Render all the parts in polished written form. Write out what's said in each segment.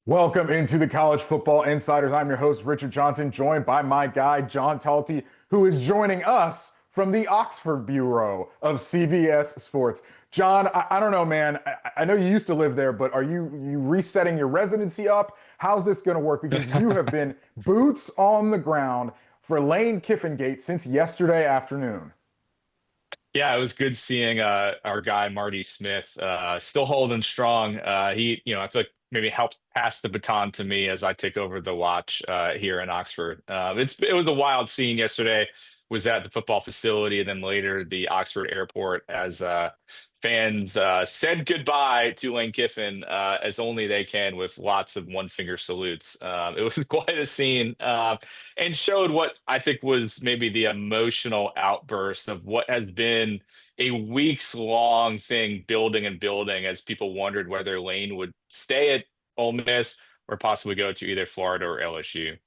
Welcome into the College Football Insiders. I'm your host, Richard Johnson, joined by my guy, John Talty, who is joining us from the Oxford Bureau of CBS Sports. John, I don't know, man. I know you used to live there, but are you resetting your residency up? How's this going to work? Because you have been boots on the ground for Lane Kiffin Gate since yesterday afternoon. Yeah, it was good seeing our guy Marty Smith still holding strong. I feel like maybe helped pass the baton to me as I take over the watch here in Oxford. It was a wild scene yesterday. Was at the football facility, and then later the Oxford airport as fans said goodbye to Lane Kiffin as only they can with lots of one finger salutes. It was quite a scene. And showed what I think was maybe the emotional outburst of what has been a weeks long thing building and building as people wondered whether Lane would stay at Ole Miss or possibly go to either Florida or LSU.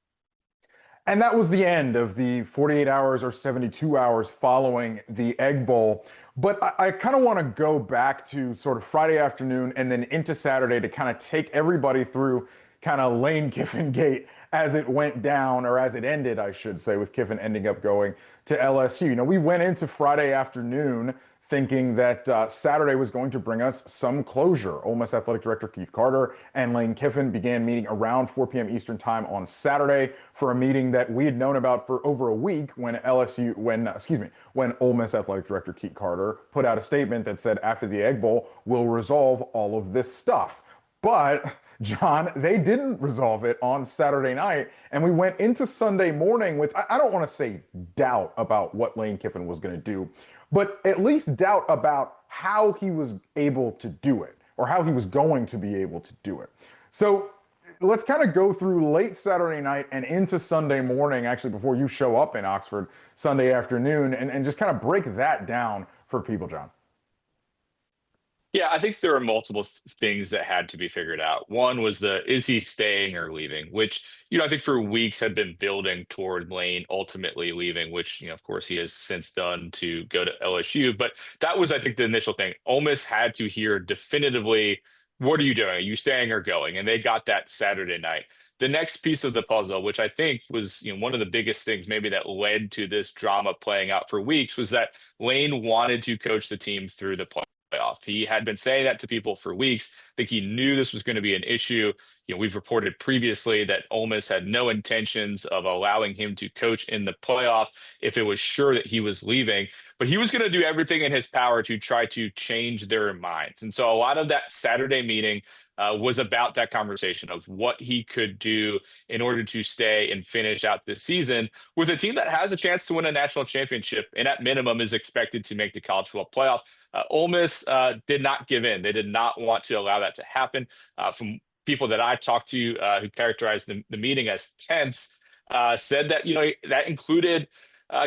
And that was the end of the 48 hours or 72 hours following the Egg Bowl. But I kind of want to go back to sort of Friday afternoon and then into Saturday to kind of take everybody through kind of Lane Kiffin Gate as it went down, or as it ended, I should say, with Kiffin ending up going to LSU. We went into Friday afternoon thinking that Saturday was going to bring us some closure. Ole Miss Athletic Director Keith Carter and Lane Kiffin began meeting around 4 p.m. Eastern Time on Saturday for a meeting that we had known about for over a week when Ole Miss Athletic Director Keith Carter put out a statement that said after the Egg Bowl, we'll resolve all of this stuff. But John, they didn't resolve it on Saturday night. And we went into Sunday morning with, I don't want to say doubt about what Lane Kiffin was going to do, but at least doubt about how he was able to do it or how he was going to be able to do it. So let's kind of go through late Saturday night and into Sunday morning, actually, before you show up in Oxford Sunday afternoon, and just kind of break that down for people, John. Yeah, I think there were multiple things that had to be figured out. One was is he staying or leaving, which, I think for weeks had been building toward Lane ultimately leaving, which, of course he has since done to go to LSU. But that was, I think, the initial thing. Ole Miss had to hear definitively, what are you doing? Are you staying or going? And they got that Saturday night. The next piece of the puzzle, which I think was, one of the biggest things maybe that led to this drama playing out for weeks, was that Lane wanted to coach the team through the playoff. He had been saying that to people for weeks. I think he knew this was going to be an issue. We've reported previously that Ole Miss had no intentions of allowing him to coach in the playoff if it was sure that he was leaving, but he was going to do everything in his power to try to change their minds. And so a lot of that Saturday meeting was about that conversation of what he could do in order to stay and finish out this season with a team that has a chance to win a national championship and at minimum is expected to make the college football playoff. Ole Miss did not give in. They did not want to allow that to happen. From people that I talked to who characterized the meeting as tense, said that, that included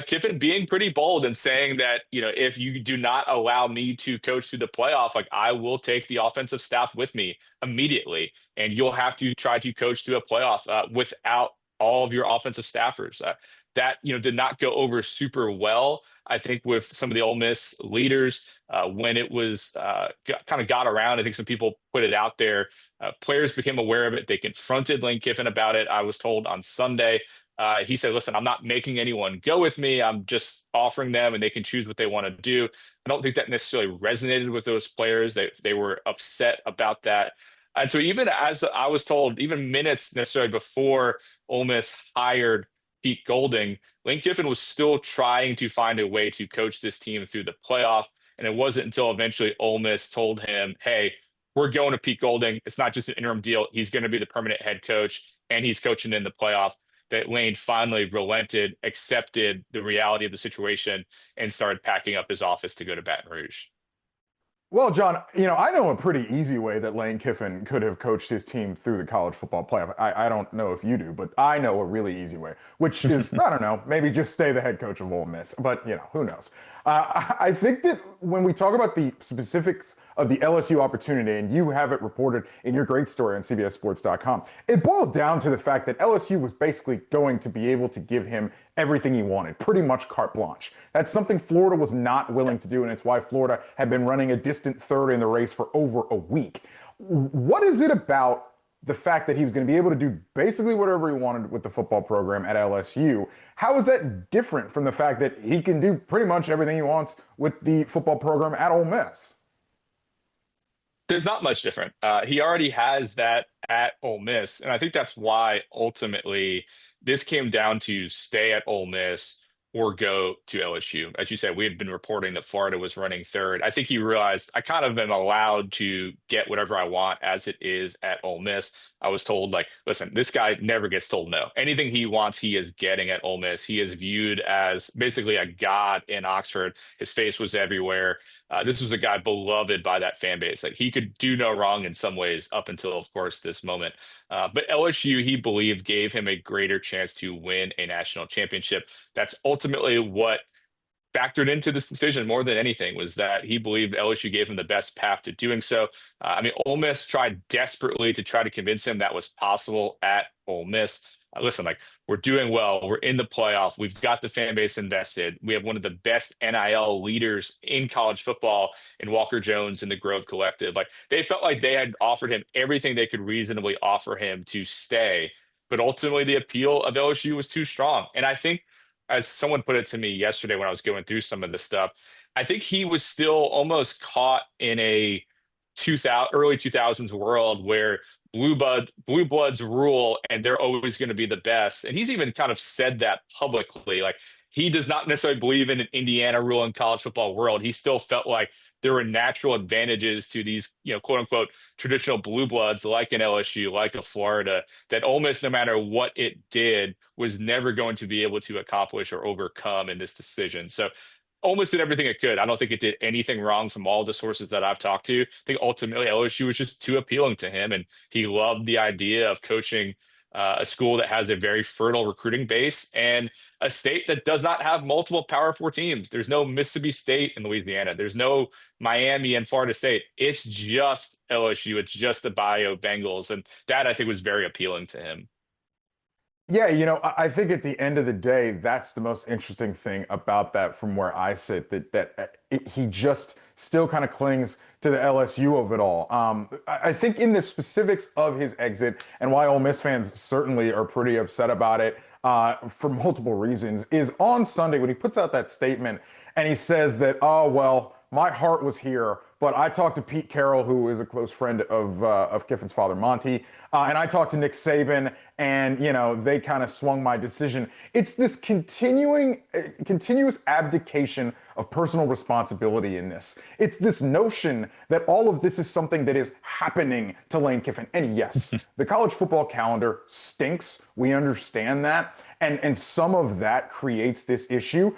Kiffin being pretty bold and saying that, if you do not allow me to coach through the playoff, like I will take the offensive staff with me immediately, and you'll have to try to coach through a playoff without all of your offensive staffers. That did not go over super well, I think, with some of the Ole Miss leaders when it was kind of got around. I think some people put it out there. Players became aware of it. They confronted Lane Kiffin about it. I was told on Sunday. He said, listen, I'm not making anyone go with me. I'm just offering them and they can choose what they want to do. I don't think that necessarily resonated with those players. They were upset about that. And so even as I was told, even minutes necessarily before Ole Miss hired Pete Golding, Lane Kiffin was still trying to find a way to coach this team through the playoff. And it wasn't until eventually Ole Miss told him, hey, we're going to Pete Golding. It's not just an interim deal. He's going to be the permanent head coach and he's coaching in the playoff, that Lane finally relented, accepted the reality of the situation, and started packing up his office to go to Baton Rouge. Well, John, I know a pretty easy way that Lane Kiffin could have coached his team through the college football playoff. I don't know if you do, but I know a really easy way, which is, I don't know, maybe just stay the head coach of Ole Miss. But, who knows? I think that when we talk about the specifics of the LSU opportunity, and you have it reported in your great story on CBSSports.com, it boils down to the fact that LSU was basically going to be able to give him everything he wanted, pretty much carte blanche. That's something Florida was not willing to do, and it's why Florida had been running a distant third in the race for over a week. What is it about the fact that he was going to be able to do basically whatever he wanted with the football program at LSU. How is that different from the fact that he can do pretty much everything he wants with the football program at Ole Miss? There's not much different. He already has that at Ole Miss, and I think that's why ultimately this came down to stay at Ole Miss or go to LSU. As you said, we had been reporting that Florida was running third. I think he realized I kind of am allowed to get whatever I want as it is at Ole Miss. I was told, like, listen, this guy never gets told no. Anything he wants, he is getting at Ole Miss. He is viewed as basically a god in Oxford. His face was everywhere. This was a guy beloved by that fan base. Like he could do no wrong in some ways up until, of course, this moment. But LSU, he believed, gave him a greater chance to win a national championship. That's ultimately what factored into this decision more than anything was that he believed LSU gave him the best path to doing so. I mean, Ole Miss tried desperately to try to convince him that was possible at Ole Miss. Listen, like we're doing well. We're in the playoff. We've got the fan base invested. We have one of the best NIL leaders in college football in Walker Jones and the Grove Collective. Like they felt like they had offered him everything they could reasonably offer him to stay. But ultimately, the appeal of LSU was too strong. And I think, as someone put it to me yesterday when I was going through some of this stuff, I think he was still almost caught in a 2000, early 2000s world where blue bloods rule and they're always going to be the best. And he's even kind of said that publicly. Like he does not necessarily believe in an Indiana rule in college football world. He still felt like there were natural advantages to these, quote unquote, traditional blue bloods like an LSU, like a Florida, that Ole Miss, no matter what it did, was never going to be able to accomplish or overcome in this decision. So Ole Miss did everything it could. I don't think it did anything wrong from all the sources that I've talked to. I think ultimately LSU was just too appealing to him, and he loved the idea of coaching a school that has a very fertile recruiting base and a state that does not have multiple Power Four teams. There's no Mississippi State in Louisiana. There's no Miami and Florida State. It's just LSU. It's just the Bio Bengals, and that I think was very appealing to him. Yeah, I think at the end of the day, that's the most interesting thing about that from where I sit, he just still kind of clings to the LSU of it all. I think in the specifics of his exit and why Ole Miss fans certainly are pretty upset about it for multiple reasons is on Sunday when he puts out that statement and he says that, oh, well, my heart was here, but I talked to Pete Carroll, who is a close friend of Kiffin's father, Monty, and I talked to Nick Saban, and they kind of swung my decision. It's this continuous abdication of personal responsibility in this. It's this notion that all of this is something that is happening to Lane Kiffin. And yes, the college football calendar stinks. We understand that, and some of that creates this issue.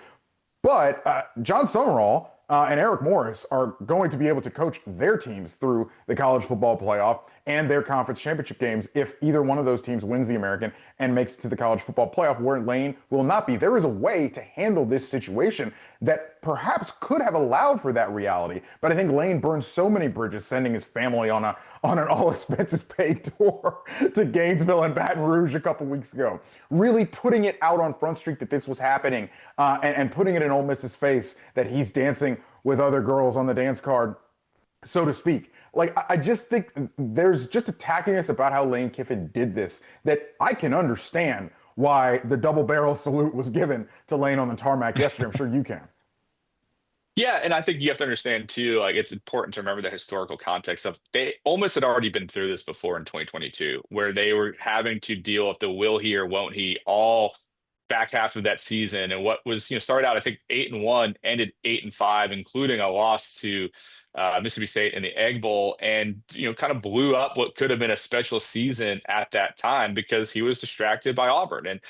But Jon Sumrall and Eric Morris are going to be able to coach their teams through the college football playoff and their conference championship games if either one of those teams wins the American and makes it to the college football playoff, where Lane will not be. There is a way to handle this situation that perhaps could have allowed for that reality. But I think Lane burned so many bridges sending his family on an all expenses paid tour to Gainesville and Baton Rouge a couple weeks ago, really putting it out on Front Street that this was happening and putting it in Ole Miss's face that he's dancing with other girls on the dance card, so to speak. Like, I just think there's just a tackiness about how Lane Kiffin did this that I can understand why the double barrel salute was given to Lane on the tarmac yesterday. I'm sure you can. Yeah, and I think you have to understand too, like it's important to remember the historical context of they almost had already been through this before in 2022, where they were having to deal with the will he or won't he all back half of that season. And what was, started out, I think 8-1, ended 8-5, including a loss to Mississippi State in the Egg Bowl, and kind of blew up what could have been a special season at that time because he was distracted by Auburn. And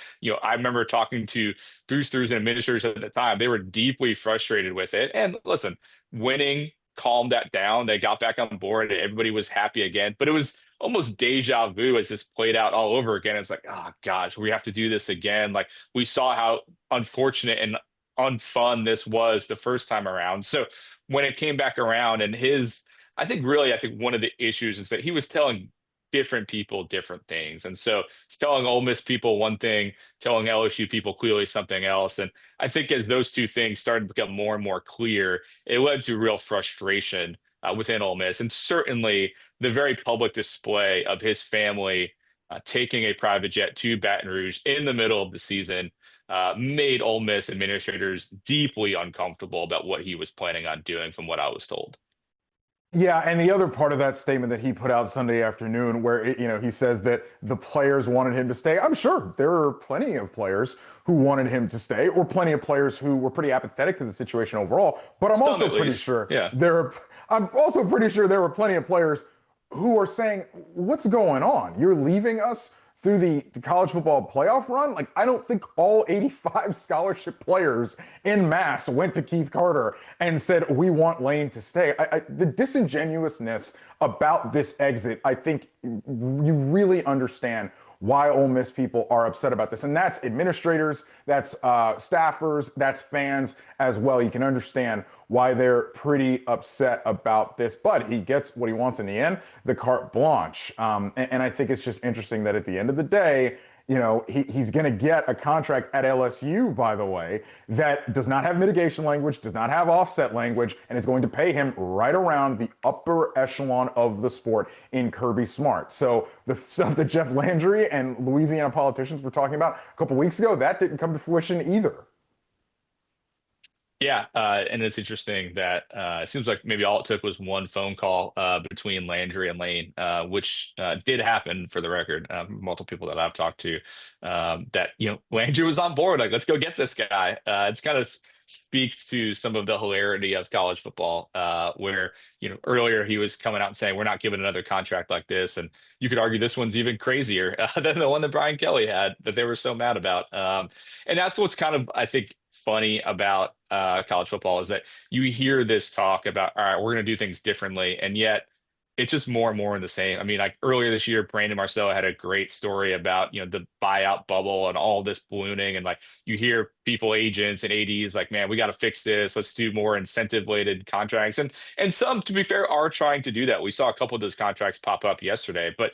I remember talking to boosters and administrators at the time; they were deeply frustrated with it. And listen, winning calmed that down. They got back on board, and everybody was happy again. But it was almost deja vu as this played out all over again. It's like, oh gosh, we have to do this again. Like we saw how unfortunate and unfun this was the first time around. So when it came back around, and I think one of the issues is that he was telling different people different things. And so he's telling Ole Miss people one thing, telling LSU people clearly something else. And I think as those two things started to become more and more clear, it led to real frustration within Ole Miss. And certainly the very public display of his family taking a private jet to Baton Rouge in the middle of the season made Ole Miss administrators deeply uncomfortable about what he was planning on doing, from what I was told. Yeah, and the other part of that statement that he put out Sunday afternoon, where he says that the players wanted him to stay. I'm sure there are plenty of players who wanted him to stay, or plenty of players who were pretty apathetic to the situation overall. But I'm also pretty sure Yeah. I'm also pretty sure there were plenty of players who are saying, "What's going on? You're leaving us through the college football playoff run?" Like, I don't think all 85 scholarship players in mass went to Keith Carter and said, "We want Lane to stay." The disingenuousness about this exit, I think you really understand why Ole Miss people are upset about this. And that's administrators, that's staffers, that's fans as well. You can understand why they're pretty upset about this. But he gets what he wants in the end, the carte blanche. And I think it's just interesting that at the end of the day, he's going to get a contract at LSU, by the way, that does not have mitigation language, does not have offset language, and is going to pay him right around the upper echelon of the sport in Kirby Smart. So the stuff that Jeff Landry and Louisiana politicians were talking about a couple weeks ago, that didn't come to fruition either. Yeah, and it's interesting that it seems like maybe all it took was one phone call between Landry and Lane, which did happen for the record. Multiple people that I've talked to, that Landry was on board, like, let's go get this guy. It's kind of speaks to some of the hilarity of college football, where earlier he was coming out and saying we're not giving another contract like this, and you could argue this one's even crazier than the one that Brian Kelly had that they were so mad about. And that's what's kind of, I think, funny about college football, is that you hear this talk about, all right, we're going to do things differently, and yet it's just more and more in the same. I mean, like earlier this year, Brandon Marcelo had a great story about the buyout bubble and all this ballooning, and like you hear people, agents and ADs, like, man, we got to fix this. Let's do more incentive weighted contracts, and some, to be fair, are trying to do that. We saw a couple of those contracts pop up yesterday, but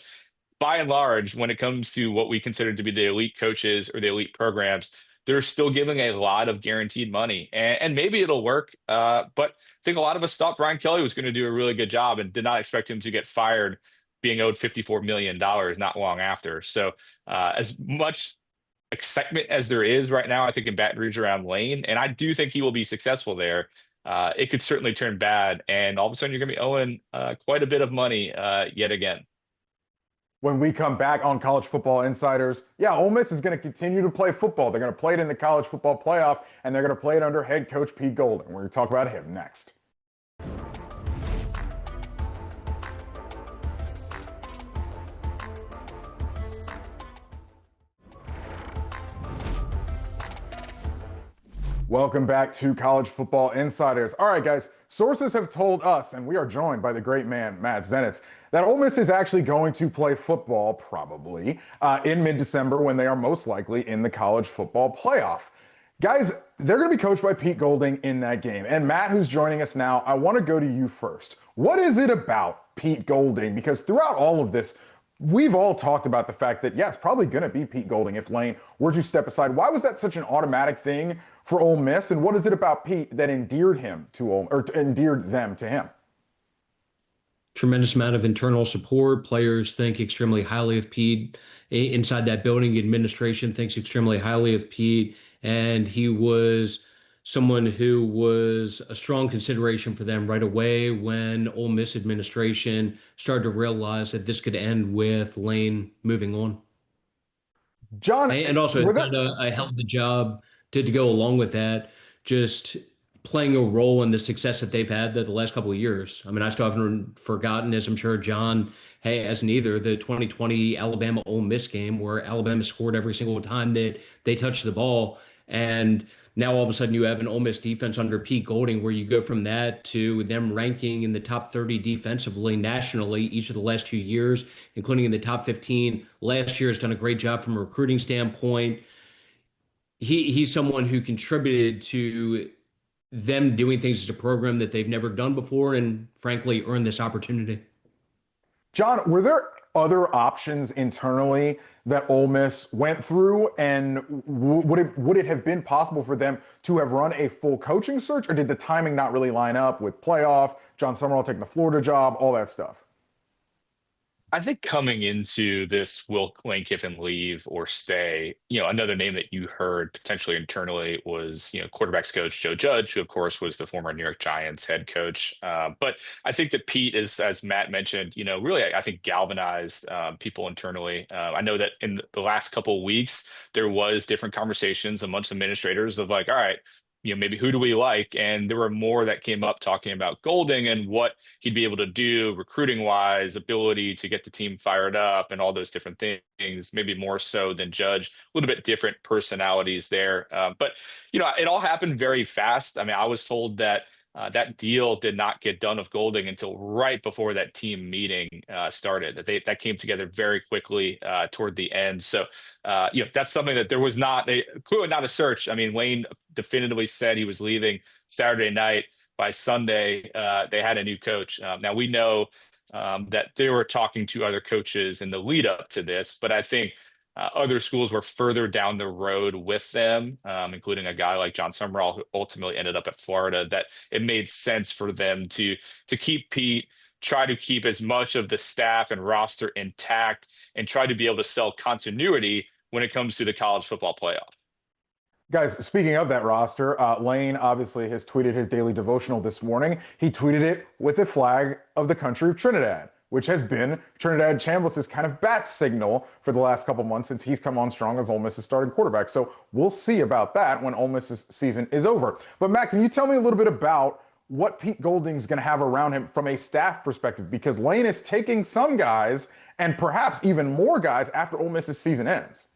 by and large, when it comes to what we consider to be the elite coaches or the elite programs, they're still giving a lot of guaranteed money, and maybe it'll work. But I think a lot of us thought Brian Kelly was going to do a really good job and did not expect him to get fired being owed $54 million not long after. So as much excitement as there is right now, I think, in Baton Rouge around Lane, and I do think he will be successful there, it could certainly turn bad. And all of a sudden you're going to be owing quite a bit of money yet again. When we come back on College Football Insiders, yeah, Ole Miss is going to continue to play football. They're going to play it in the college football playoff, and they're going to play it under head coach Pete Golding. We're going to talk about him next. Welcome back to College Football Insiders. All right, guys, sources have told us, and we are joined by the great man, Matt Zenitz, that Ole Miss is actually going to play football, probably, in mid-December, when they are most likely in the college football playoff. Guys, they're going to be coached by Pete Golding in that game. And Matt, who's joining us now, I want to go to you first. What is it about Pete Golding? Because throughout all of this, we've all talked about the fact that, yeah, it's probably going to be Pete Golding if Lane were to step aside. Why was that such an automatic thing for Ole Miss? And what is it about Pete that endeared them to him? Tremendous amount of internal support. Players think extremely highly of Pete. Inside that building, administration thinks extremely highly of Pete. And he was someone who was a strong consideration for them right away when Ole Miss administration started to realize that this could end with Lane moving on. John, and also done a hell of a job to go along with that, just playing a role in the success that they've had the last couple of years. I mean, I still haven't forgotten, as I'm sure John hasn't either, the 2020 Alabama Ole Miss game where Alabama scored every single time that they touched the ball. And now all of a sudden you have an Ole Miss defense under Pete Golding, where you go from that to them ranking in the top 30 defensively nationally each of the last 2 years, including in the top 15. Last year has done a great job from a recruiting standpoint. He's someone who contributed to them doing things as a program that they've never done before, and frankly earned this opportunity. John, were there other options internally that Ole Miss went through? And would it have been possible for them to have run a full coaching search, or did the timing not really line up with playoff, Jon Sumrall taking the Florida job, all that stuff? I think coming into this, will Lane Kiffin leave or stay? Another name that you heard potentially internally was, quarterbacks coach Joe Judge, who of course was the former New York Giants head coach. But I think that Pete is, as Matt mentioned, really, I think galvanized people internally. I know that in the last couple of weeks, there was different conversations amongst administrators of like, all right, maybe who do we like? And there were more that came up talking about Golding and what he'd be able to do recruiting wise, ability to get the team fired up and all those different things, maybe more so than Judge, a little bit different personalities there. But, it all happened very fast. I mean, I was told that that deal did not get done of Golding until right before that team meeting started. That came together very quickly toward the end. So, that's something that there was clearly not a search. I mean, Lane definitively said he was leaving Saturday night. By Sunday, they had a new coach. Now we know that they were talking to other coaches in the lead up to this, but I think other schools were further down the road with them, including a guy like Jon Sumrall, who ultimately ended up at Florida, that it made sense for them to keep Pete, try to keep as much of the staff and roster intact, and try to be able to sell continuity when it comes to the college football playoff. Guys, speaking of that roster, Lane obviously has tweeted his daily devotional this morning. He tweeted it with a flag of the country of Trinidad, which has been Trinidad Chambliss' kind of bat signal for the last couple months since he's come on strong as Ole Miss's starting quarterback. So we'll see about that when Ole Miss's season is over. But Matt, can you tell me a little bit about what Pete Golding's going to have around him from a staff perspective? Because Lane is taking some guys and perhaps even more guys after Ole Miss's season ends.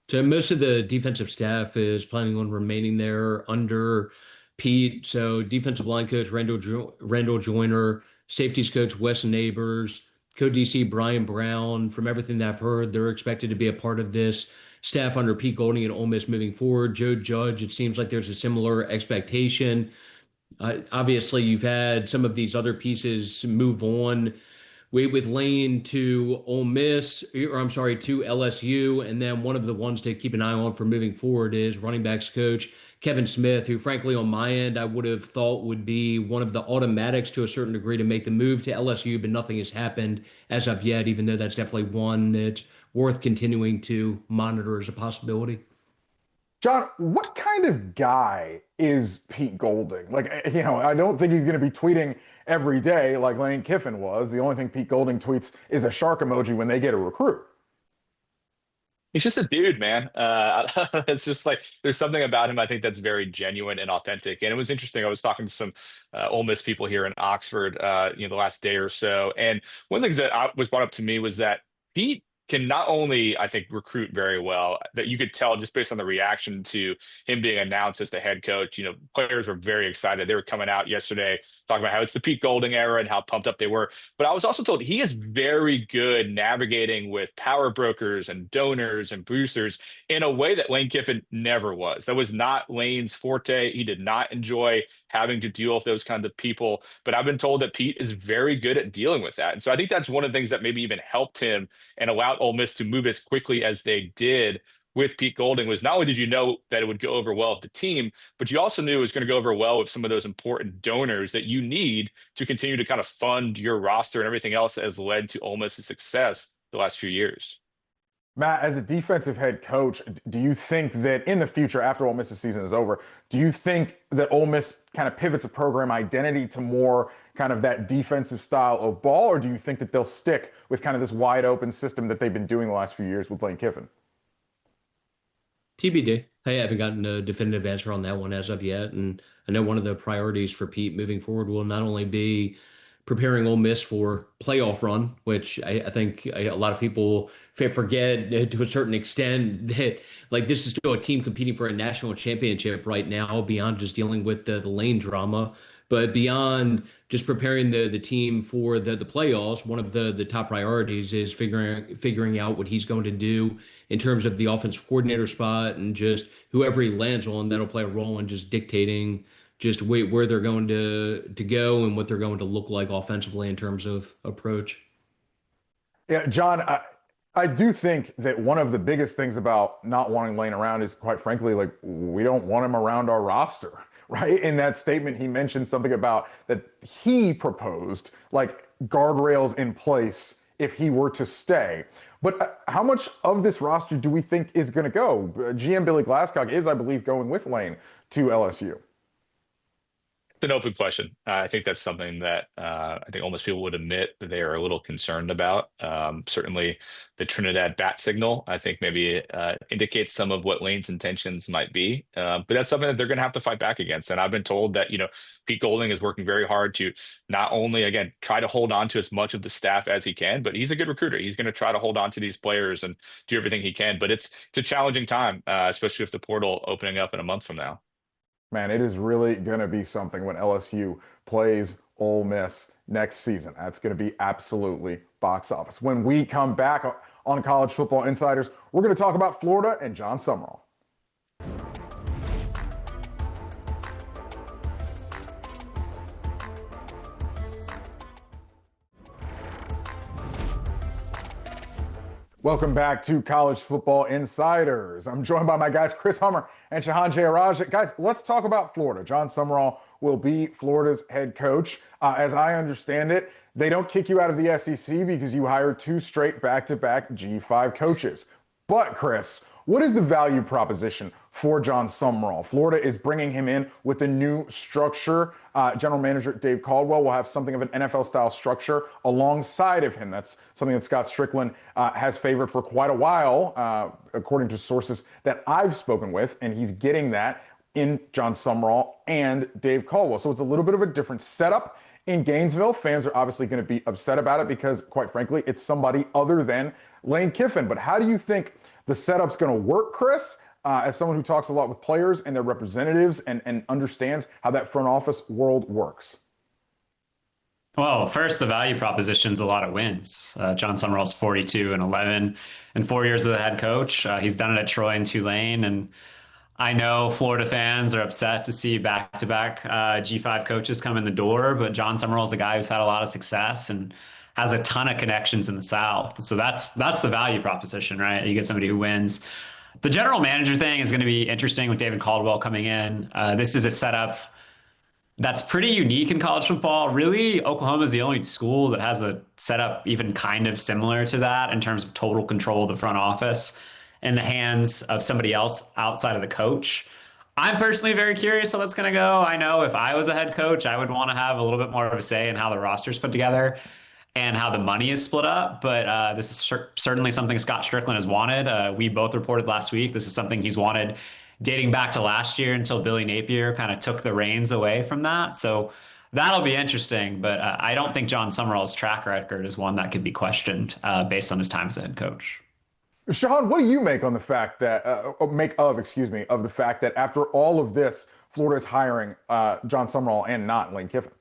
So most of the defensive staff is planning on remaining there under Pete. So defensive line coach Randall Joyner, safeties coach Wes Neighbors, co-DC Brian Brown. From everything that I've heard, they're expected to be a part of this staff under Pete Golding and Ole Miss moving forward. Joe Judge, it seems like there's a similar expectation. Obviously, you've had some of these other pieces move on with Lane to Ole Miss, or I'm sorry, to LSU. And then one of the ones to keep an eye on for moving forward is running backs coach Kevin Smith, who frankly on my end, I would have thought would be one of the automatics to a certain degree to make the move to LSU, but nothing has happened as of yet, even though that's definitely one that's worth continuing to monitor as a possibility. John, what kind of guy is Pete Golding? Like, I don't think he's going to be tweeting every day like Lane Kiffin was. The only thing Pete Golding tweets is a shark emoji when they get a recruit. He's just a dude, man. It's just like there's something about him I think that's very genuine and authentic. And it was interesting. I was talking to some Ole Miss people here in Oxford, the last day or so. And one of the things that was brought up to me was that Pete can not only, I think, recruit very well, that you could tell just based on the reaction to him being announced as the head coach. Players were very excited. They were coming out yesterday talking about how it's the Pete Golding era and how pumped up they were. But I was also told he is very good navigating with power brokers and donors and boosters in a way that Lane Kiffin never was. That was not Lane's forte. He did not enjoy having to deal with those kinds of people. But I've been told that Pete is very good at dealing with that. And so I think that's one of the things that maybe even helped him and allowed Ole Miss to move as quickly as they did with Pete Golding was not only did you know that it would go over well with the team, but you also knew it was going to go over well with some of those important donors that you need to continue to kind of fund your roster and everything else that has led to Ole Miss's success the last few years. Matt, as a defensive head coach, do you think that in the future, after Ole Miss's season is over, do you think that Ole Miss kind of pivots a program identity to more kind of that defensive style of ball, or do you think that they'll stick with kind of this wide open system that they've been doing the last few years with Lane Kiffin? TBD. I haven't gotten a definitive answer on that one as of yet. And I know one of the priorities for Pete moving forward will not only be preparing Ole Miss for playoff run, which I think a lot of people forget to a certain extent that like this is still a team competing for a national championship right now beyond just dealing with the Lane drama. But beyond just preparing the team for the playoffs, one of the top priorities is figuring out what he's going to do in terms of the offensive coordinator spot, and just whoever he lands on, that'll play a role in just dictating just where they're going to go and what they're going to look like offensively in terms of approach. Yeah, John, I do think that one of the biggest things about not wanting Lane around is, quite frankly, like we don't want him around our roster, right? In that statement, he mentioned something about that he proposed like guardrails in place if he were to stay. But how much of this roster do we think is going to go? GM Billy Glasscock is, I believe, going with Lane to LSU. It's an open question. I think that's something that I think almost people would admit that they are a little concerned about. Certainly, the Trinidad bat signal, I think maybe indicates some of what Lane's intentions might be. But that's something that they're going to have to fight back against. And I've been told that, Pete Golding is working very hard to not only, again, try to hold on to as much of the staff as he can, but he's a good recruiter. He's going to try to hold on to these players and do everything he can. But it's a challenging time, especially with the portal opening up in a month from now. Man, it is really going to be something when LSU plays Ole Miss next season. That's going to be absolutely box office. When we come back on College Football Insiders, we're going to talk about Florida and Jon Sumrall. Welcome back to College Football Insiders. I'm joined by my guys, Chris Hummer and Shahan Jayaraj. Guys, let's talk about Florida. Jon Sumrall will be Florida's head coach. As I understand it, they don't kick you out of the SEC because you hire two straight back-to-back G5 coaches. But, Chris, what is the value proposition for Jon Sumrall? Florida is bringing him in with a new structure. General Manager Dave Caldwell will have something of an NFL-style structure alongside of him. That's something that Scott Strickland has favored for quite a while, according to sources that I've spoken with, and he's getting that in Jon Sumrall and Dave Caldwell. So it's a little bit of a different setup in Gainesville. Fans are obviously going to be upset about it because, quite frankly, it's somebody other than Lane Kiffin. But how do you think the setup's going to work, Chris, as someone who talks a lot with players and their representatives and understands how that front office world works? Well, first, the value proposition's a lot of wins. Jon Sumrall's 42-11 in 4 years as a head coach. He's done it at Troy and Tulane. And I know Florida fans are upset to see back-to-back G5 coaches come in the door, but Jon Sumrall's a guy who's had a lot of success and has a ton of connections in the South. So that's the value proposition, right? You get somebody who wins. The general manager thing is going to be interesting with David Caldwell coming in. This is a setup that's pretty unique in college football. Really, Oklahoma is the only school that has a setup even kind of similar to that in terms of total control of the front office in the hands of somebody else outside of the coach. I'm personally very curious how that's going to go. I know if I was a head coach, I would want to have a little bit more of a say in how the roster's put together and how the money is split up. But this is certainly something Scott Strickland has wanted. We both reported last week. This is something he's wanted dating back to last year until Billy Napier kind of took the reins away from that. So that'll be interesting. But I don't think Jon Sumrall's track record is one that could be questioned based on his time as a head coach. Shahan, what do you make on the fact that of the fact that after all of this, Florida is hiring Jon Sumrall and not Lane Kiffin?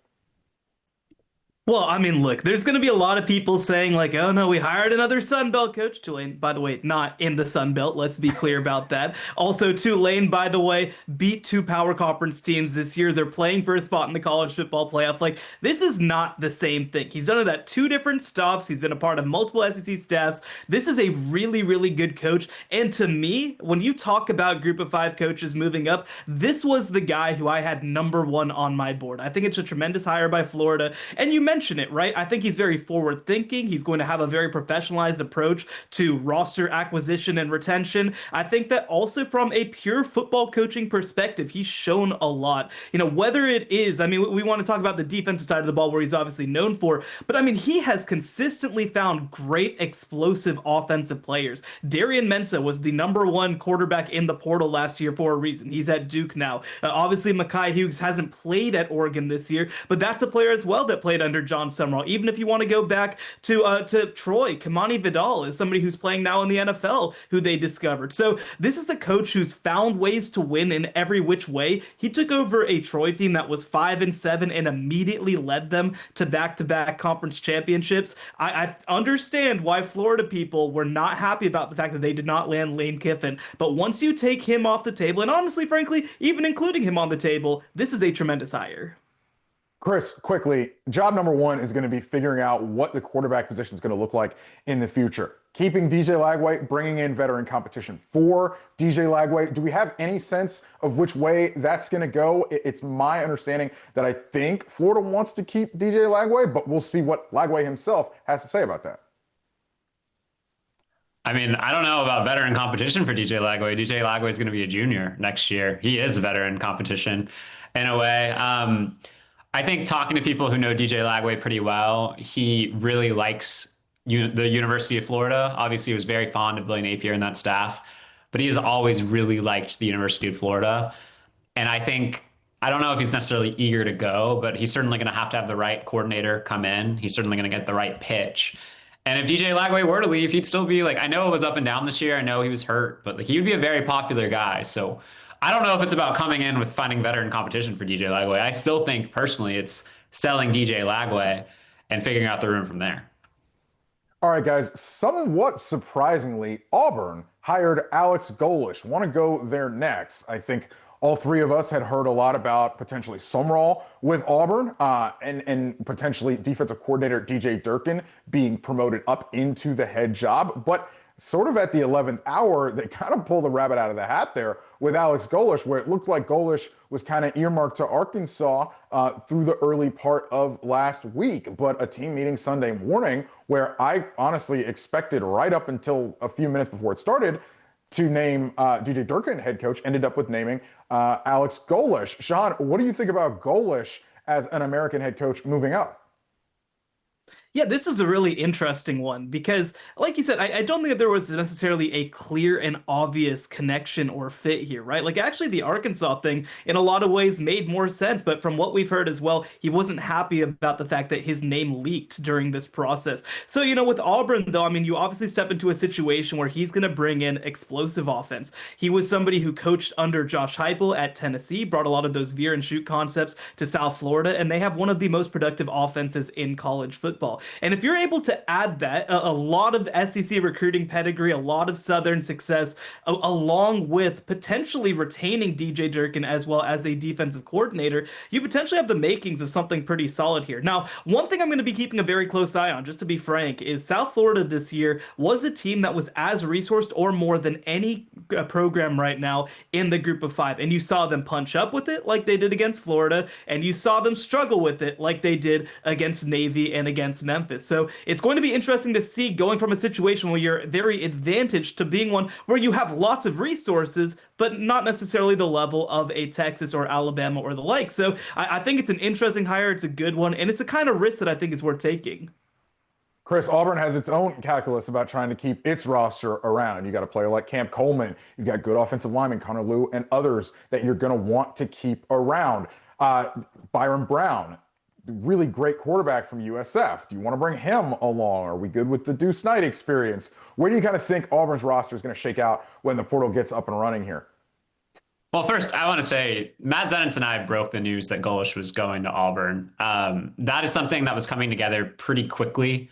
Well, I mean, look, there's going to be a lot of people saying like, oh, no, we hired another Sun Belt coach. Tulane, by the way, not in the Sun Belt. Let's be clear about that. Also, Tulane, by the way, beat two power conference teams this year. They're playing for a spot in the college football playoff. Like, this is not the same thing. He's done it at two different stops. He's been a part of multiple SEC staffs. This is a really, really good coach. And to me, when you talk about group of five coaches moving up, this was the guy who I had number one on my board. I think it's a tremendous hire by Florida. And you mentioned it, right? I think he's very forward thinking. He's going to have a very professionalized approach to roster acquisition and retention. I think that also from a pure football coaching perspective, he's shown a lot. Whether it is, I mean, we want to talk about the defensive side of the ball where he's obviously known for, but I mean, he has consistently found great explosive offensive players. Darian Mensah was the number one quarterback in the portal last year for a reason. He's at Duke now. Obviously, Mekhi Hughes hasn't played at Oregon this year, but that's a player as well that played under Jon Sumrall. Even if you want to go back to Troy, Kamani Vidal is somebody who's playing now in the NFL who they discovered. So this is a coach who's found ways to win in every which way. He took over a Troy team that was 5-7 and immediately led them to back-to-back conference championships. I understand why Florida people were not happy about the fact that they did not land Lane Kiffin. But once you take him off the table, and honestly, frankly, even including him on the table, this is a tremendous hire. Chris, quickly, job number one is going to be figuring out what the quarterback position is going to look like in the future. Keeping DJ Lagway, bringing in veteran competition for DJ Lagway. Do we have any sense of which way that's going to go? It's my understanding that I think Florida wants to keep DJ Lagway, but we'll see what Lagway himself has to say about that. I mean, I don't know about veteran competition for DJ Lagway. DJ Lagway is going to be a junior next year. He is veteran competition in a way. I think talking to people who know DJ Lagway pretty well, he really likes the University of Florida. Obviously, he was very fond of Billy Napier and that staff, but he has always really liked the University of Florida. And I don't know if he's necessarily eager to go, but he's certainly going to have the right coordinator come in. He's certainly going to get the right pitch. And if DJ Lagway were to leave, he'd still be I know it was up and down this year. I know he was hurt, but he would be a very popular guy. So I don't know if it's about coming in with finding veteran competition for DJ Lagway. I still think personally it's selling DJ Lagway and figuring out the room from there. All right, guys, somewhat surprisingly, Auburn hired Alex Golesh. Want to go there next. I think all three of us had heard a lot about potentially Sumrall with Auburn and potentially defensive coordinator DJ Durkin being promoted up into the head job. But sort of at the 11th hour, they kind of pulled the rabbit out of the hat there with Alex Golesh, where it looked like Golesh was kind of earmarked to Arkansas through the early part of last week. But a team meeting Sunday morning, where I honestly expected right up until a few minutes before it started to name DJ Durkin head coach, ended up with naming Alex Golesh. Sean, what do you think about Golesh as an American head coach moving up? Yeah, this is a really interesting one because, like you said, I don't think that there was necessarily a clear and obvious connection or fit here, right? Actually, the Arkansas thing in a lot of ways made more sense, but from what we've heard as well, he wasn't happy about the fact that his name leaked during this process. So, with Auburn, though, I mean, you obviously step into a situation where he's going to bring in explosive offense. He was somebody who coached under Josh Heupel at Tennessee, brought a lot of those veer and shoot concepts to South Florida, and they have one of the most productive offenses in college football. And if you're able to add that, a lot of SEC recruiting pedigree, a lot of Southern success, along with potentially retaining DJ Durkin as well as a defensive coordinator, you potentially have the makings of something pretty solid here. Now, one thing I'm going to be keeping a very close eye on, just to be frank, is South Florida this year was a team that was as resourced or more than any program right now in the group of five. And you saw them punch up with it like they did against Florida, and you saw them struggle with it like they did against Navy and against Memphis. So it's going to be interesting to see going from a situation where you're very advantaged to being one where you have lots of resources, but not necessarily the level of a Texas or Alabama or the like. So I think it's an interesting hire. It's a good one. And it's a kind of risk that I think is worth taking. Chris, Auburn has its own calculus about trying to keep its roster around. You got a player like Cam Coleman. You've got good offensive linemen, Connor Lew, and others that you're going to want to keep around. Byron Brown, really great quarterback from USF. Do you want to bring him along? Are we good with the Deuce Knight experience? Where do you kind of think Auburn's roster is going to shake out when the portal gets up and running here? Well, first, I want to say Matt Zenitz and I broke the news that Golesh was going to Auburn. That is something that was coming together pretty quickly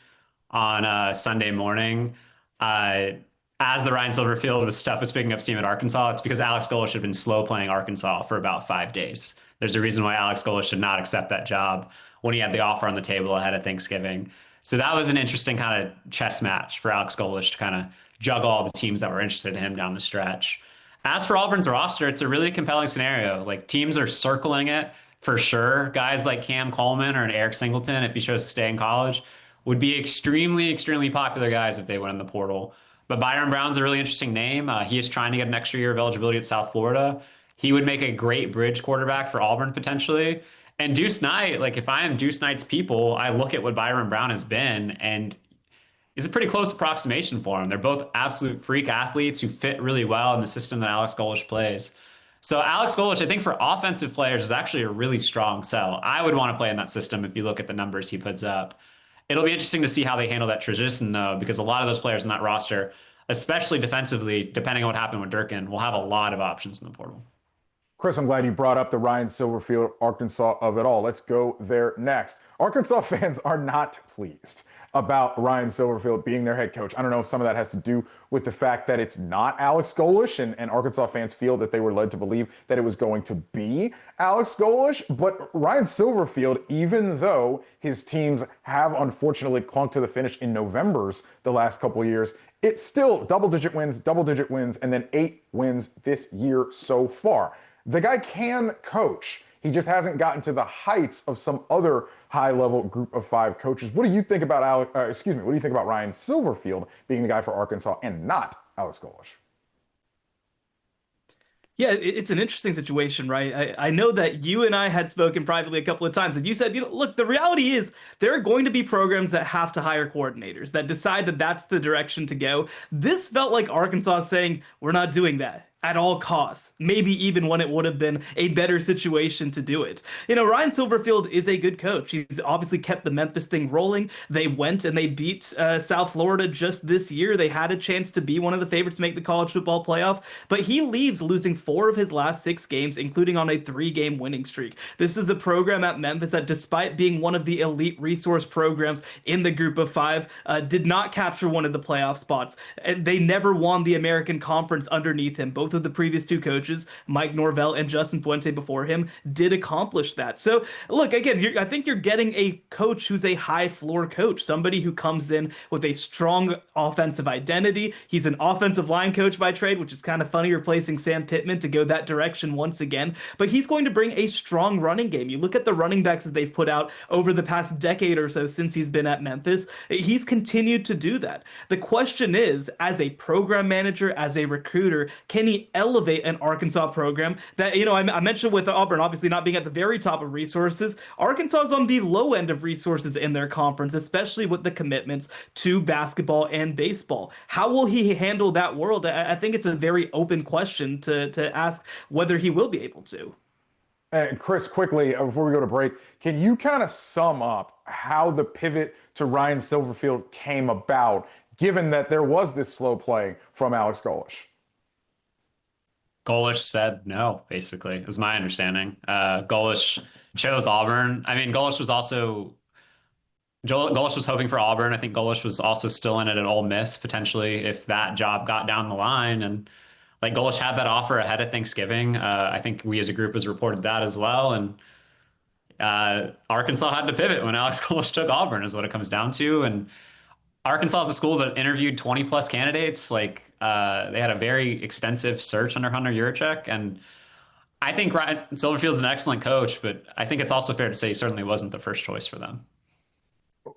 on Sunday morning. As the Ryan Silverfield stuff was picking up steam at Arkansas, it's because Alex Golesh had been slow playing Arkansas for about 5 days. There's a reason why Alex Golesh did not accept that job when he had the offer on the table ahead of Thanksgiving. So that was an interesting kind of chess match for Alex Golesh to kind of juggle all the teams that were interested in him down the stretch. As for Auburn's roster, it's a really compelling scenario. Teams are circling it for sure. Guys like Cam Coleman or an Eric Singleton, if he chose to stay in college, would be extremely, extremely popular guys if they went in the portal. But Byron Brown's a really interesting name. He is trying to get an extra year of eligibility at South Florida. He would make a great bridge quarterback for Auburn potentially. And Deuce Knight, if I am Deuce Knight's people, I look at what Byron Brown has been, and it's a pretty close approximation for him. They're both absolute freak athletes who fit really well in the system that Alex Golesh plays. So Alex Golesh, I think for offensive players, is actually a really strong sell. I would want to play in that system if you look at the numbers he puts up. It'll be interesting to see how they handle that transition, though, because a lot of those players in that roster, especially defensively, depending on what happened with Durkin, will have a lot of options in the portal. Chris, I'm glad you brought up the Ryan Silverfield, Arkansas of it all. Let's go there next. Arkansas fans are not pleased about Ryan Silverfield being their head coach. I don't know if some of that has to do with the fact that it's not Alex Golesh, and Arkansas fans feel that they were led to believe that it was going to be Alex Golesh. But Ryan Silverfield, even though his teams have unfortunately clunked to the finish in November's the last couple of years, it's still double-digit wins, and then 8 wins this year so far. The guy can coach. He just hasn't gotten to the heights of some other high-level group of 5 coaches. What do you think about what do you think about Ryan Silverfield being the guy for Arkansas and not Alex Golesh? Yeah, it's an interesting situation, right? I know that you and I had spoken privately a couple of times, and you said, look, the reality is there are going to be programs that have to hire coordinators that decide that that's the direction to go. This felt like Arkansas saying, we're not doing that at all costs, maybe even when it would have been a better situation to do it. Ryan Silverfield is a good coach. He's obviously kept the Memphis thing rolling. They went and they beat South Florida just this year. They had a chance to be one of the favorites to make the college football playoff, but he leaves losing 4 of his last 6 games, including on a 3-game winning streak. This is a program at Memphis that, despite being one of the elite resource programs in the group of 5, did not capture one of the playoff spots. And they never won the American Conference underneath him. Both of the previous 2 coaches, Mike Norvell and Justin Fuente before him, did accomplish that. So look, again, I think you're getting a coach who's a high floor coach, somebody who comes in with a strong offensive identity. He's an offensive line coach by trade, which is kind of funny, replacing Sam Pittman to go that direction once again. But he's going to bring a strong running game. You look at the running backs that they've put out over the past decade or so since he's been at Memphis. He's continued to do that. The question is, as a program manager, as a recruiter, can he elevate an Arkansas program that, I mentioned with Auburn obviously not being at the very top of resources. Arkansas is on the low end of resources in their conference, especially with the commitments to basketball and baseball. How will he handle that world? I think it's a very open question to ask whether he will be able to. And Chris, quickly, before we go to break, can you kind of sum up how the pivot to Ryan Silverfield came about, given that there was this slow play from Alex Golesh? Golesh said no, basically, is my understanding. Golesh chose Auburn. I mean, Golesh was hoping for Auburn. I think Golesh was also still in it at Ole Miss, potentially, if that job got down the line. And like Golesh had that offer ahead of Thanksgiving. I think we as a group has reported that as well. And Arkansas had to pivot when Alex Golesh took Auburn, is what it comes down to. And Arkansas is a school that interviewed 20 plus candidates. They had a very extensive search under Hunter Yurachek. And I think Ryan Silverfield's an excellent coach, but I think it's also fair to say he certainly wasn't the first choice for them.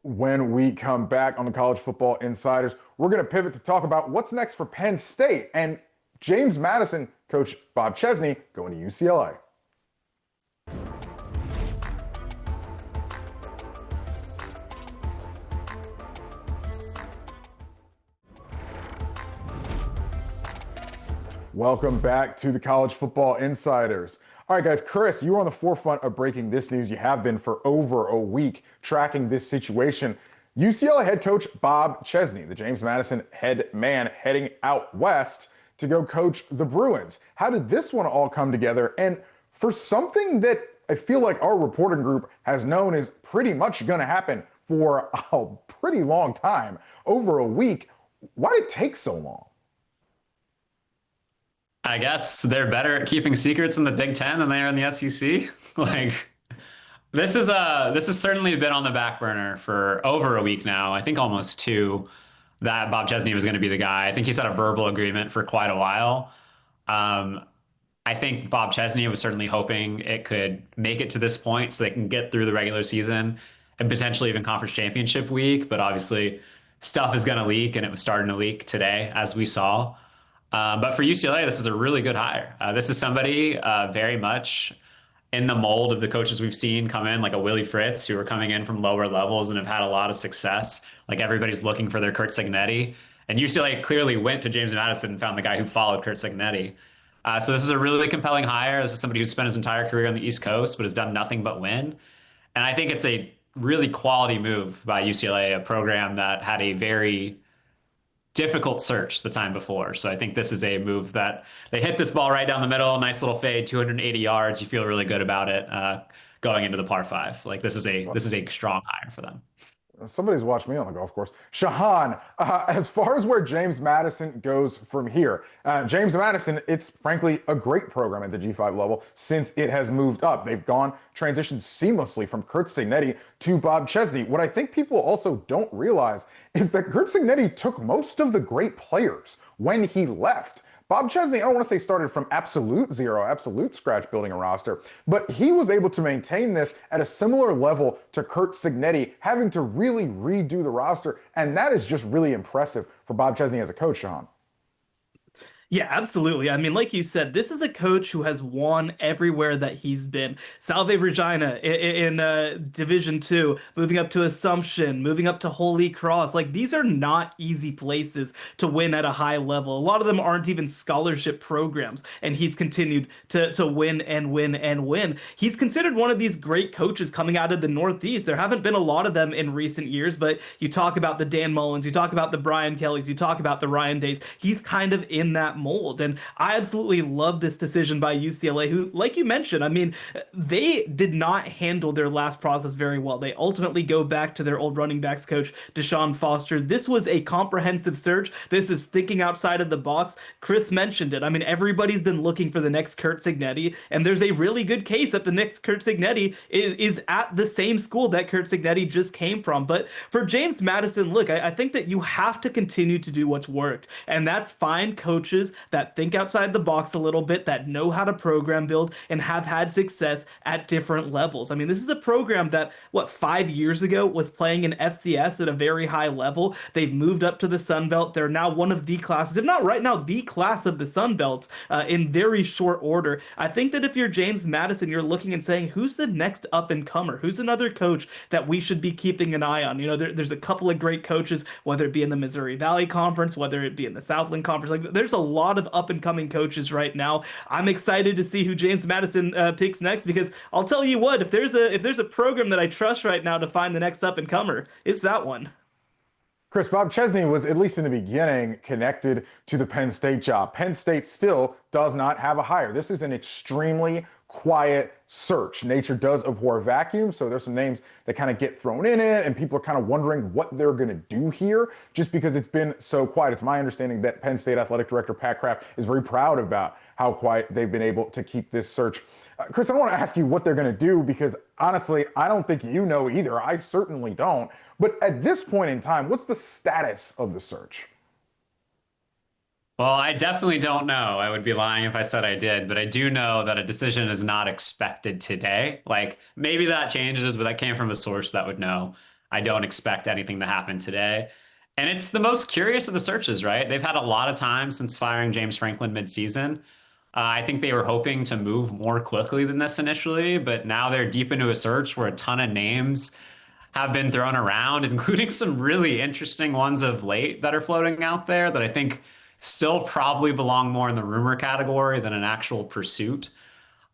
When we come back on the College Football Insiders, we're going to pivot to talk about what's next for Penn State and James Madison coach Bob Chesney going to UCLA. Welcome back to the College Football Insiders. All right, guys, Chris, you were on the forefront of breaking this news. You have been for over a week tracking this situation. UCLA head coach Bob Chesney, the James Madison head man, heading out west to go coach the Bruins. How did this one all come together? And for something that I feel like our reporting group has known is pretty much going to happen for a pretty long time, over a week, why did it take so long? I guess they're better at keeping secrets in the Big Ten than they are in the SEC. This has certainly been on the back burner for over a week now. I think almost 2, that Bob Chesney was going to be the guy. I think he's had a verbal agreement for quite a while. I think Bob Chesney was certainly hoping it could make it to this point so they can get through the regular season and potentially even conference championship week. But obviously stuff is going to leak, and it was starting to leak today, as we saw. But for UCLA, this is a really good hire. This is somebody very much in the mold of the coaches we've seen come in, like a Willie Fritz, who are coming in from lower levels and have had a lot of success. Like everybody's looking for their Curt Cignetti. And UCLA clearly went to James Madison and found the guy who followed Curt Cignetti. So this is a really compelling hire. This is somebody who's spent his entire career on the East Coast, but has done nothing but win. And I think it's a really quality move by UCLA, a program that had a very difficult search the time before. So I think this is a move that they hit this ball right down the middle, nice little fade, 280 yards. You feel really good about it going into the par five. Like this is a strong hire for them. Somebody's watched me on the golf course. Shahan, as far as where James Madison goes from here, James Madison, it's frankly a great program at the G5 level since it has moved up. They've transitioned seamlessly from Curt Cignetti to Bob Chesney. What I think people also don't realize is that Curt Cignetti took most of the great players when he left. Bob Chesney, I don't want to say started from absolute zero, absolute scratch building a roster, but he was able to maintain this at a similar level to Curt Cignetti, having to really redo the roster, and that is just really impressive for Bob Chesney as a coach, Sean. Yeah, absolutely. I mean, like you said, this is a coach who has won everywhere that he's been. Salve Regina in Division Two, moving up to Assumption, moving up to Holy Cross. Like, these are not easy places to win at a high level. A lot of them aren't even scholarship programs, and he's continued to win and win and win. He's considered one of these great coaches coming out of the Northeast. There haven't been a lot of them in recent years, but you talk about the Dan Mullins, you talk about the Brian Kellys, you talk about the Ryan Days. He's kind of in that mold. And I absolutely love this decision by UCLA, who, like you mentioned, I mean, they did not handle their last process very well. They ultimately go back to their old running backs coach, Deshaun Foster. This was a comprehensive search. This is thinking outside of the box. Chris mentioned it. I mean, everybody's been looking for the next Curt Cignetti, and there's a really good case that the next Curt Cignetti is at the same school that Curt Cignetti just came from. But for James Madison, look, I think that you have to continue to do what's worked, and that's find coaches that think outside the box a little bit, that know how to program build and have had success at different levels. I mean, this is a program that, 5 years ago was playing in FCS at a very high level. They've moved up to the Sun Belt. They're now one of the classes, if not right now, the class of the Sun Belt in very short order. I think that if you're James Madison, you're looking and saying, who's the next up and comer? Who's another coach that we should be keeping an eye on? You know, there's a couple of great coaches, whether it be in the Missouri Valley Conference, whether it be in the Southland Conference. Like, there's a lot of up and coming coaches right now. I'm excited to see who James Madison picks next, because I'll tell you what, if there's a program that I trust right now to find the next up and comer, it's that one. Chris, Bob Chesney was, at least in the beginning, connected to the Penn State job. Penn State still does not have a hire. This is an extremely quiet search. Nature does abhor vacuum, so there's some names that kind of get thrown in it, and people are kind of wondering what they're going to do here just because it's been so quiet. It's my understanding that Penn State Athletic Director Pat Kraft is very proud about how quiet they've been able to keep this search. Chris, I don't want to ask you what they're going to do because, honestly, I don't think you know either. I certainly don't. But at this point in time, what's the status of the search? Well, I definitely don't know. I would be lying if I said I did, but I do know that a decision is not expected today. Like, maybe that changes, but that came from a source that would know. I don't expect anything to happen today. And it's the most curious of the searches, right? They've had a lot of time since firing James Franklin midseason. I think they were hoping to move more quickly than this initially, but now they're deep into a search where a ton of names have been thrown around, including some really interesting ones of late that are floating out there that I think still probably belong more in the rumor category than an actual pursuit.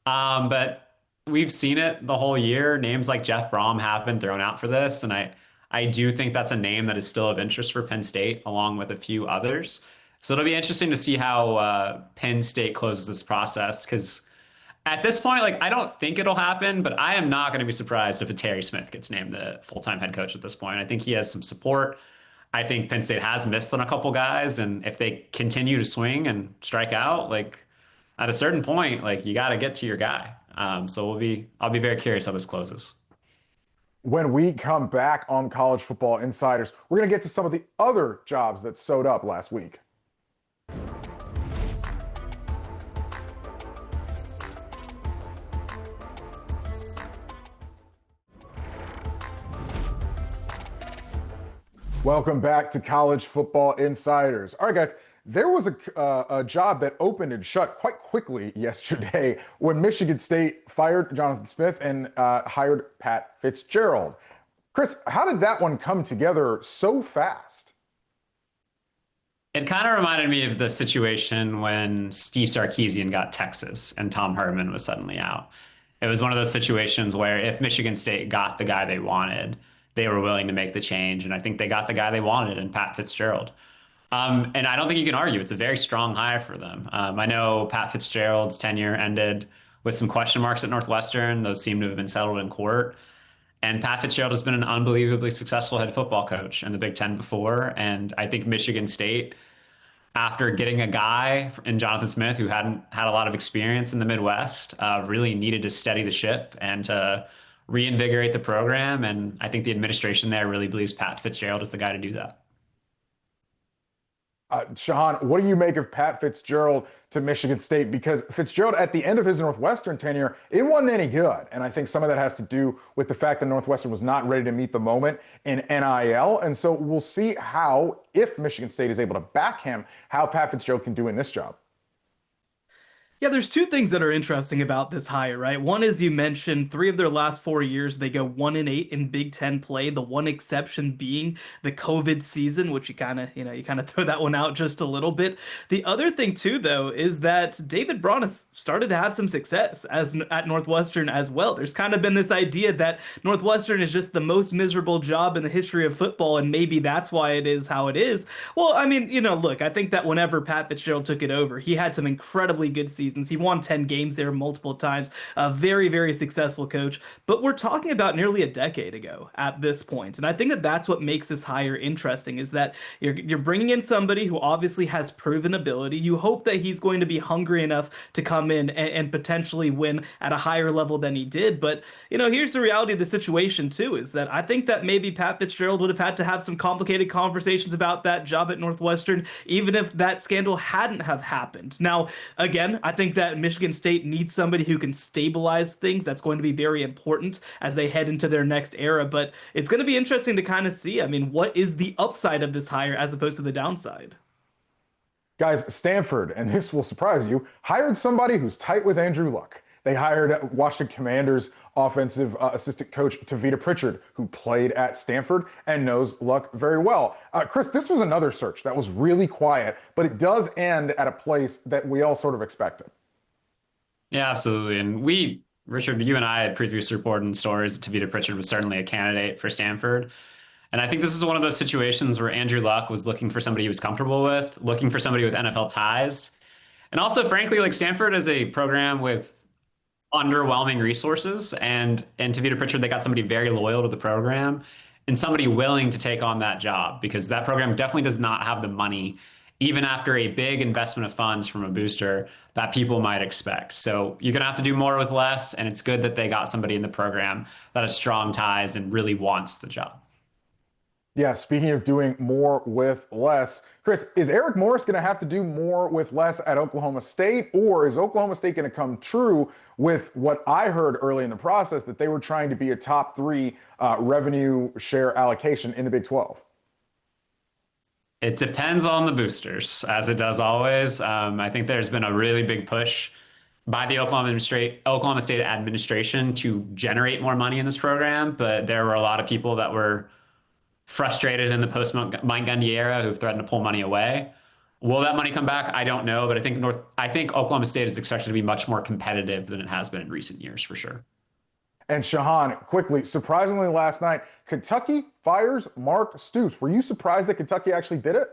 But we've seen it the whole year. Names like Jeff Brom have been thrown out for this, and I do think that's a name that is still of interest for Penn State, along with a few others. So it'll be interesting to see how Penn State closes this process, because at this point, like, I don't think it'll happen, but I am not going to be surprised if a Terry Smith gets named the full-time head coach at this point. I think he has some support. I think Penn State has missed on a couple guys, and if they continue to swing and strike out, like, at a certain point, like, you got to get to your guy. So I'll be very curious how this closes. When we come back on College Football Insiders, we're going to get to some of the other jobs that sewed up last week. Welcome back to College Football Insiders. All right, guys, there was a job that opened and shut quite quickly yesterday when Michigan State fired Jonathan Smith and hired Pat Fitzgerald. Chris, how did that one come together so fast? It kind of reminded me of the situation when Steve Sarkisian got Texas and Tom Herman was suddenly out. It was one of those situations where if Michigan State got the guy they wanted, they were willing to make the change. And I think they got the guy they wanted in Pat Fitzgerald. And I don't think you can argue it's a very strong hire for them. I know Pat Fitzgerald's tenure ended with some question marks at Northwestern. Those seem to have been settled in court. And Pat Fitzgerald has been an unbelievably successful head football coach in the Big Ten before. And I think Michigan State, after getting a guy in Jonathan Smith who hadn't had a lot of experience in the Midwest, really needed to steady the ship and to reinvigorate the program. And I think the administration there really believes Pat Fitzgerald is the guy to do that. Shahan, what do you make of Pat Fitzgerald to Michigan State? Because Fitzgerald, at the end of his Northwestern tenure, it wasn't any good. And I think some of that has to do with the fact that Northwestern was not ready to meet the moment in NIL. And so we'll see how, if Michigan State is able to back him, how Pat Fitzgerald can do in this job. Yeah, there's two things that are interesting about this hire, right? One is you mentioned 3 of their last 4 years, they go 1-8 in Big Ten play. The one exception being the COVID season, which you kind of throw that one out just a little bit. The other thing too, though, is that David Braun has started to have some success at Northwestern as well. There's kind of been this idea that Northwestern is just the most miserable job in the history of football, and maybe that's why it is how it is. Well, I mean, look, I think that whenever Pat Fitzgerald took it over, he had some incredibly good seasons. He won 10 games there multiple times. A very, very successful coach. But we're talking about nearly a decade ago at this point. And I think that that's what makes this hire interesting, is that you're bringing in somebody who obviously has proven ability. You hope that he's going to be hungry enough to come in and potentially win at a higher level than he did. But, here's the reality of the situation, too, is that I think that maybe Pat Fitzgerald would have had to have some complicated conversations about that job at Northwestern, even if that scandal hadn't have happened. Now, again, I think that Michigan State needs somebody who can stabilize things. That's going to be very important as they head into their next era. But it's going to be interesting to kind of see, what is the upside of this hire as opposed to the downside? Guys, Stanford, and this will surprise you, hired somebody who's tight with Andrew Luck. They hired Washington Commanders offensive assistant coach Tavita Pritchard, who played at Stanford and knows Luck very well. Chris, this was another search that was really quiet, but it does end at a place that we all sort of expected. Yeah, absolutely. And Richard, you and I had previously reported in stories that Tavita Pritchard was certainly a candidate for Stanford. And I think this is one of those situations where Andrew Luck was looking for somebody he was comfortable with, looking for somebody with NFL ties. And also, frankly, like Stanford is a program with underwhelming resources, and Tavita Pritchard, they got somebody very loyal to the program and somebody willing to take on that job, because that program definitely does not have the money, even after a big investment of funds from a booster, that people might expect. So you're going to have to do more with less, and it's good that they got somebody in the program that has strong ties and really wants the job. Yeah, speaking of doing more with less, Chris, is Eric Morris going to have to do more with less at Oklahoma State, or is Oklahoma State going to come true with what I heard early in the process, that they were trying to be a top 3 revenue share allocation in the Big 12? It depends on the boosters, as it does always. I think there's been a really big push by the Oklahoma State administration to generate more money in this program, but there were a lot of people that were frustrated in the post-Mike Gundy era who've threatened to pull money away. Will that money come back? I don't know, but I think Oklahoma State is expected to be much more competitive than it has been in recent years, for sure. And Shahan, quickly, surprisingly last night, Kentucky fires Mark Stoops. Were you surprised that Kentucky actually did it?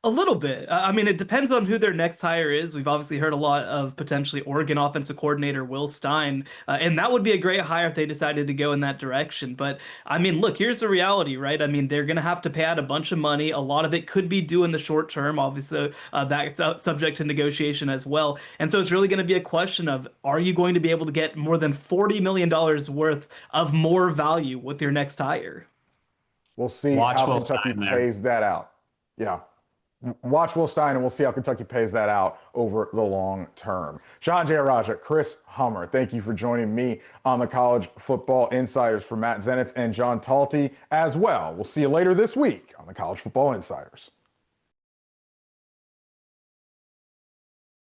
A little bit. It depends on who their next hire is. We've obviously heard a lot of potentially Oregon offensive coordinator Will Stein, and that would be a great hire if they decided to go in that direction. But, look, here's the reality, right? They're going to have to pay out a bunch of money. A lot of it could be due in the short term. Obviously, that's subject to negotiation as well. And so it's really going to be a question of, are you going to be able to get more than $40 million worth of more value with your next hire? We'll see how Kentucky pays that out. Yeah. Watch Will Stein, and we'll see how Kentucky pays that out over the long term. John Jayaraja, Chris Hummer, thank you for joining me on the College Football Insiders, for Matt Zenitz and John Talty as well. We'll see you later this week on the College Football Insiders.